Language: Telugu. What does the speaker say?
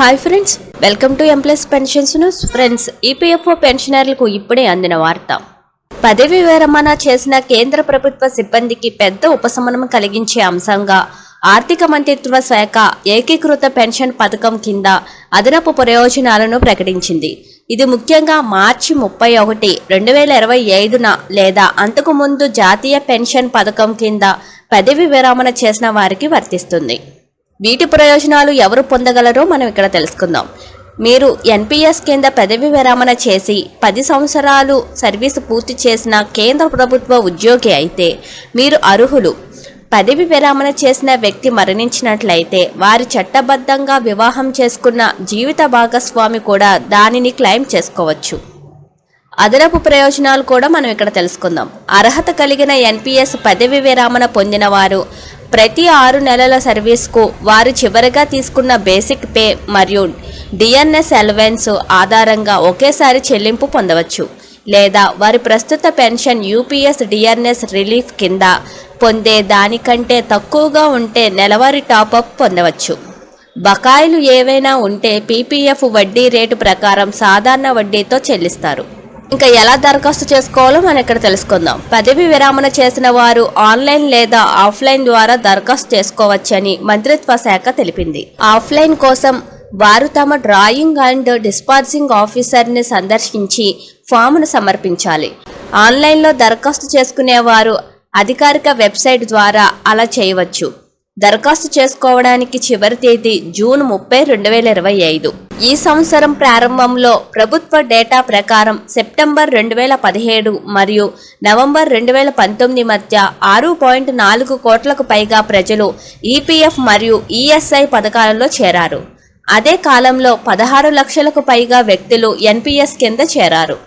Hi friends, welcome to employees pensions news. Friends, EPFO పెన్షనర్లకు ఇప్పుడే అందిన వార్త. పదవి విరమణ చేసిన కేంద్ర ప్రభుత్వ సిబ్బందికి పెద్ద ఉపశమనం కలిగించే అంశంగా ఆర్థిక మంత్రిత్వ శాఖ ఏకీకృత పెన్షన్ పథకం కింద అదనపు ప్రయోజనాలను ప్రకటించింది. ఇది ముఖ్యంగా మార్చి 31, 2025న లేదా అంతకు ముందు జాతీయ పెన్షన్ పథకం కింద పదవి విరమణ చేసిన వారికి వర్తిస్తుంది. వీటి ప్రయోజనాలు ఎవరు పొందగలరో మనం ఇక్కడ తెలుసుకుందాం. మీరు ఎన్పీఎస్ కింద పదవి విరమణ చేసి 10 సంవత్సరాలు సర్వీసు పూర్తి చేసిన కేంద్ర ప్రభుత్వ ఉద్యోగి అయితే మీరు అర్హులు. పదవి విరమణ చేసిన వ్యక్తి మరణించినట్లయితే వారి చట్టబద్ధంగా వివాహం చేసుకున్న జీవిత భాగస్వామి కూడా దానిని క్లెయిమ్ చేసుకోవచ్చు. అదనపు ప్రయోజనాలు కూడా మనం ఇక్కడ తెలుసుకుందాం. అర్హత కలిగిన ఎన్పీఎస్ పదవి విరమణ పొందిన వారు ప్రతి 6 నెలల సర్వీస్కు వారు చివరిగా తీసుకున్న బేసిక్ పే మరియు డిఎన్ఎస్ అలవెన్స్ ఆధారంగా ఒకేసారి చెల్లింపు పొందవచ్చు, లేదా వారి ప్రస్తుత పెన్షన్ యూపీఎస్ డిఎన్ఎస్ రిలీఫ్ కింద పొందే దానికంటే తక్కువగా ఉంటే నెలవారీ టాపప్ పొందవచ్చు. బకాయిలు ఏవైనా ఉంటే పీపీఎఫ్ వడ్డీ రేటు ప్రకారం సాధారణ వడ్డీతో చెల్లిస్తారు. ఇంకా ఎలా దరఖాస్తు చేసుకోవాలో మనం ఇక్కడ తెలుసుకుందాం. పదవి విరమణ చేసిన వారు ఆన్లైన్ లేదా ఆఫ్లైన్ ద్వారా దరఖాస్తు చేసుకోవచ్చని మంత్రిత్వ శాఖ తెలిపింది. ఆఫ్లైన్ కోసం వారు తమ డ్రాయింగ్ అండ్ డిస్పార్సింగ్ ఆఫీసర్ని సందర్శించి ఫామ్ను సమర్పించాలి. ఆన్లైన్లో దరఖాస్తు చేసుకునేవారు అధికారిక వెబ్సైట్ ద్వారా అలా చేయవచ్చు. దరఖాస్తు చేసుకోవడానికి చివరి తేదీ జూన్ 30, 2025. ఈ సంవత్సరం ప్రారంభంలో ప్రభుత్వ డేటా ప్రకారం సెప్టెంబర్ 2017 మరియు నవంబర్ 2019 మధ్య 6.4 కోట్లకు పైగా ప్రజలు ఈపీఎఫ్ మరియు ఈఎస్ఐ పథకాలలో చేరారు. అదే కాలంలో 16 లక్షలకు పైగా వ్యక్తులు ఎన్పీఎస్ కింద చేరారు.